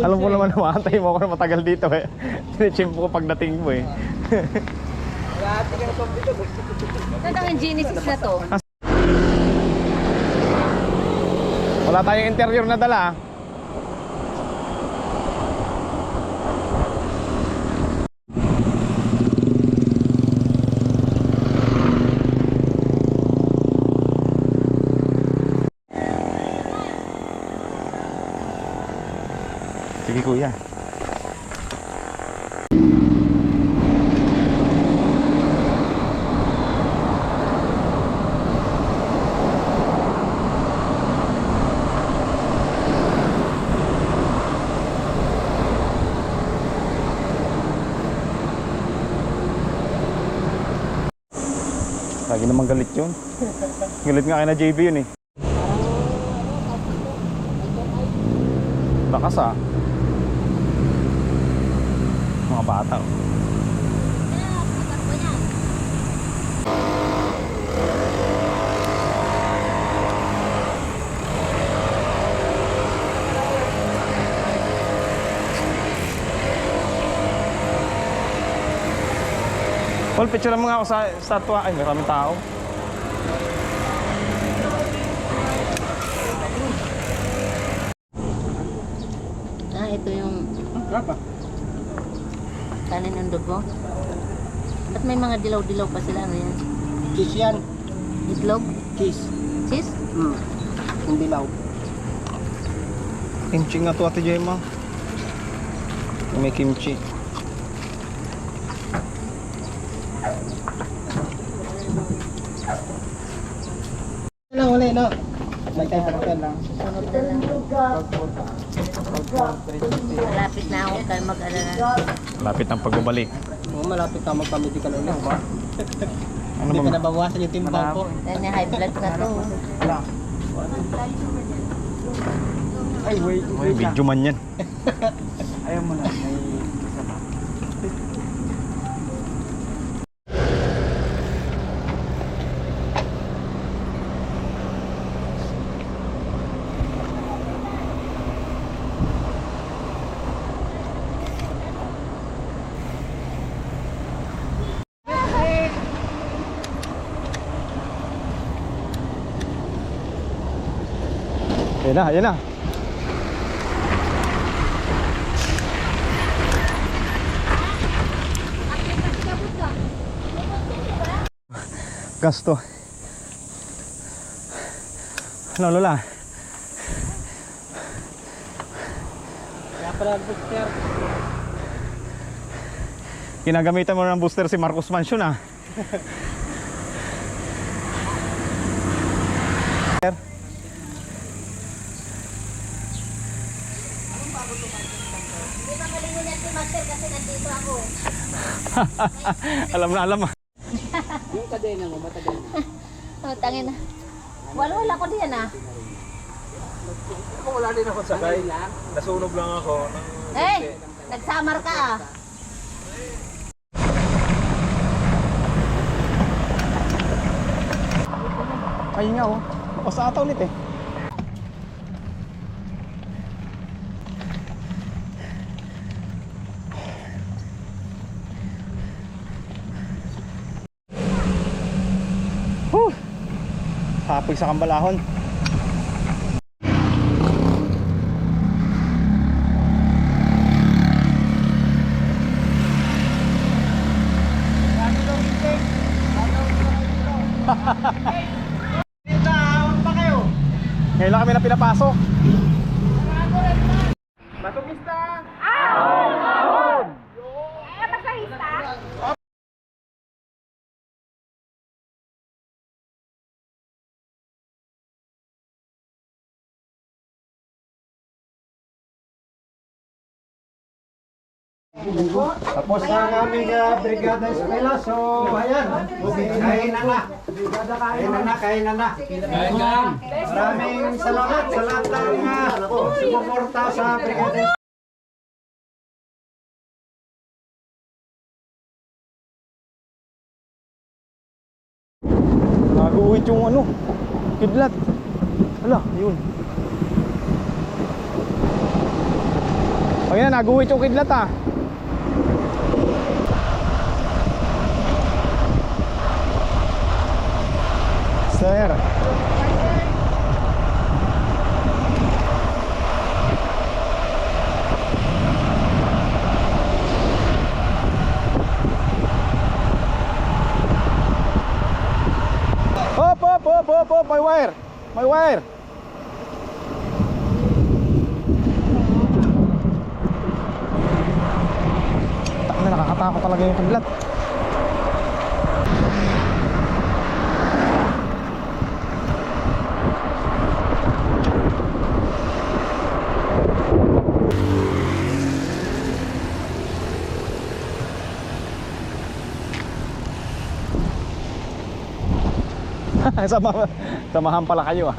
Alam mo naman, maantay mo ako na matagal dito eh. Sinitsimpo ko pagdating mo eh. Ito ang Genesis na to. Wala tayong interior na dala. Sige kuya. Lagi naman galit yun. Galit nga kay na JB yun eh. Lakas ah. Mga bata oh. Paul, picture mo nga ako sa statwa. Ay, maraming tao. Ito yung kanin ng dugo. Ba't may mga dilaw-dilaw pa sila? Ano yan? Cheese yan. Itlog? Cheese. Cheese? Yung dilaw. Kimchi nga to, Ate Gemma. May kimchi. Lang ulit, no? Nagtay-tagtan lang. Sunod na lang. Malapit na ako kayo mag-alala. Lapit ang pagbabalik. Oo, malapit ka magpa-medical ulit. Ano Hindi ba? ka nabawasan yung timbang ko. Dahil high blood na to. Ay, wait. Ay, video man yan. Ayaw mo na. May isa pa. Ayan na, ayan na. Gasto. Ano, Lola? Kaya pala booster. Ginagamitan mo ng booster si Marcos Mansion ah. Hindi pa malingon yan si Master kasi nandito ako. Alam na, alam ah. Yung kadena mo, matagal na. Oh, tangin na. Wala ko diyan ah. Wala din ako sakay. Nasunog lang ako. Eh, nagsamar ka ah. Ay nga oh. Pasata ulit eh. Hapoy sa Kambalahon. Ngayon lang kami na pinapasok. Matugista! Tapos na ang aming Brigada Eskwela. So, ayan. Kain na na. Kain na na, kain na na. Maraming salamat sa lahat ng sumuporta sa Brigada Eskwela. Nag-uwit yung ano, kidlat. Hala, yun. Ayan, naguhit yung kidlat ah. Sir. Hop, may wire. May wire. Takna, nakakatakot talaga yung kidlat. Samahan pala kayo ah.